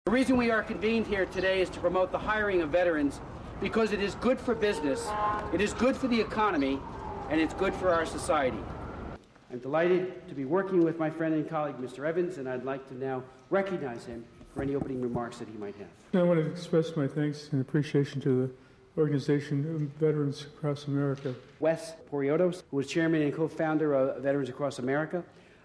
The reason we are convened here today is to promote the hiring of veterans because it is good for business, it is good for the economy, and it's good for our society. I'm delighted to be working with my friend and colleague, Mr. Evans, and I'd like to now recognize him for any opening remarks that he might have. I want to express my thanks and appreciation to the organization of Veterans Across America. Wes Poriotos, who is chairman and co-founder of Veterans Across America,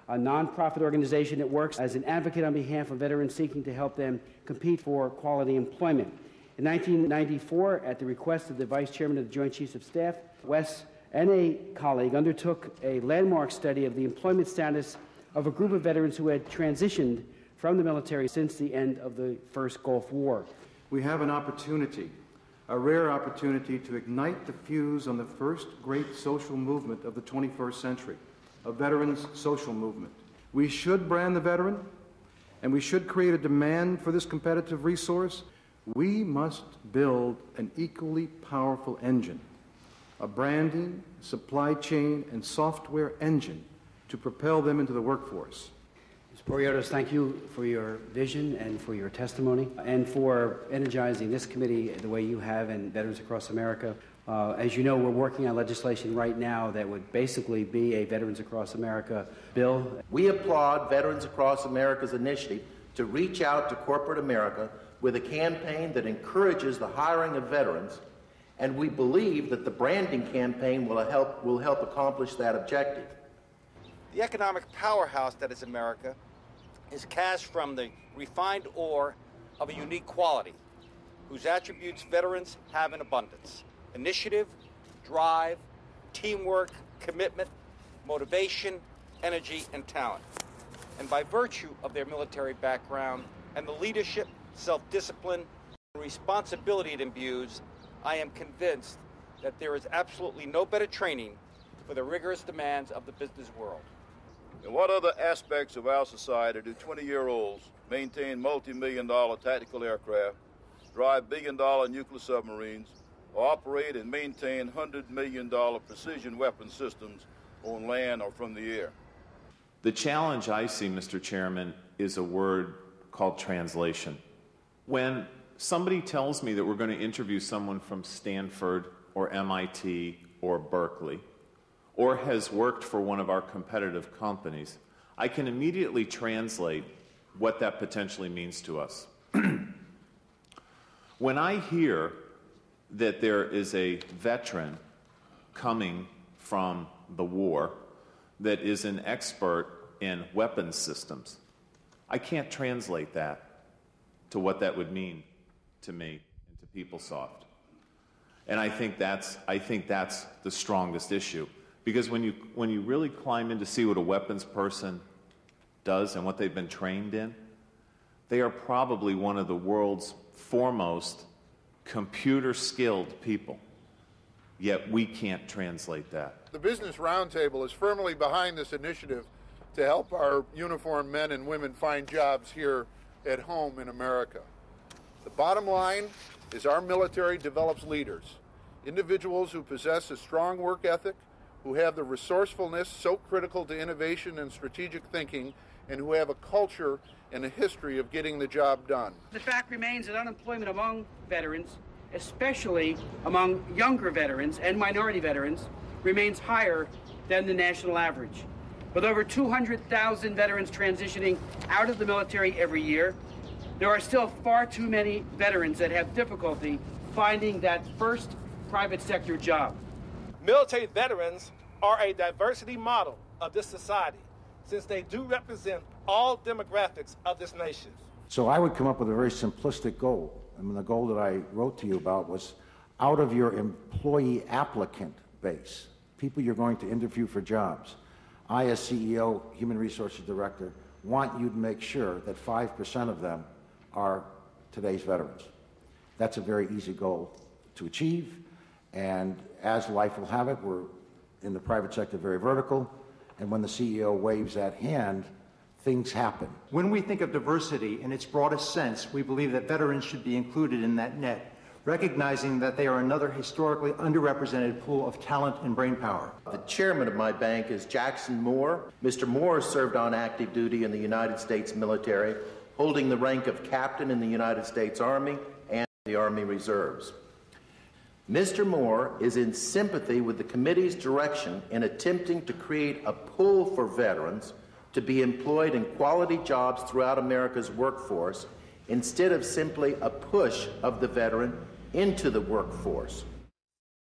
a nonprofit organization that works as an advocate on behalf of veterans seeking to help them compete for quality employment. In 1994, at the request of the Vice Chairman of the Joint Chiefs of Staff, Wes and a colleague undertook a landmark study of the employment status of a group of veterans who had transitioned from the military since the end of the first Gulf War. We have an opportunity, a rare opportunity, to ignite the fuse on the first great social movement of the 21st century, a veterans' social movement. We should brand the veteran, and we should create a demand for this competitive resource. We must build an equally powerful engine, a branding, supply chain, and software engine to propel them into the workforce. Mr. Poriotos, thank you for your vision and for your testimony and for energizing this committee the way you have and Veterans Across America. As you know, we're working on legislation right now that would basically be a Veterans Across America bill. We applaud Veterans Across America's initiative to reach out to corporate America with a campaign that encourages the hiring of veterans, and we believe that the branding campaign will help accomplish that objective. The economic powerhouse that is America is cast from the refined ore of a unique quality, whose attributes veterans have in abundance: initiative, drive, teamwork, commitment, motivation, energy, and talent. And by virtue of their military background and the leadership, self-discipline, and responsibility it imbues, I am convinced that there is absolutely no better training for the rigorous demands of the business world. In what other aspects of our society do 20-year-olds maintain multi-million-dollar tactical aircraft, drive billion-dollar nuclear submarines, or operate and maintain $100 million precision weapon systems on land or from the air? The challenge I see, Mr. Chairman, is a word called translation. When somebody tells me that we're going to interview someone from Stanford or MIT or Berkeley, or has worked for one of our competitive companies, I can immediately translate what that potentially means to us. When I hear that there is a veteran coming from the war that is an expert in weapons systems, I can't translate that to what that would mean to me and to PeopleSoft. And I think that's the strongest issue. Because when you really climb in to see what a weapons person does and what they've been trained in, they are probably one of the world's foremost computer-skilled people. Yet we can't translate that. The Business Roundtable is firmly behind this initiative to help our uniformed men and women find jobs here at home in America. The bottom line is our military develops leaders, individuals who possess a strong work ethic, who have the resourcefulness so critical to innovation and strategic thinking, and who have a culture and a history of getting the job done. The fact remains that unemployment among veterans, especially among younger veterans and minority veterans, remains higher than the national average. With over 200,000 veterans transitioning out of the military every year, there are still far too many veterans that have difficulty finding that first private sector job. Military veterans are a diversity model of this society, since they do represent all demographics of this nation. So I would come up with a very simplistic goal. I mean, the goal that I wrote to you about was, out of your employee applicant base, people you're going to interview for jobs, I, as CEO, Human Resources Director, want you to make sure that 5% of them are today's veterans. That's a very easy goal to achieve, and as life will have it, we're in the private sector very vertical, and when the CEO waves that hand, things happen. When we think of diversity in its broadest sense, we believe that veterans should be included in that net, recognizing that they are another historically underrepresented pool of talent and brainpower. The chairman of my bank is Jackson Moore. Mr. Moore served on active duty in the United States military holding the rank of captain in the United States Army and the Army Reserves. Mr. Moore is in sympathy with the committee's direction in attempting to create a pull for veterans to be employed in quality jobs throughout America's workforce instead of simply a push of the veteran into the workforce.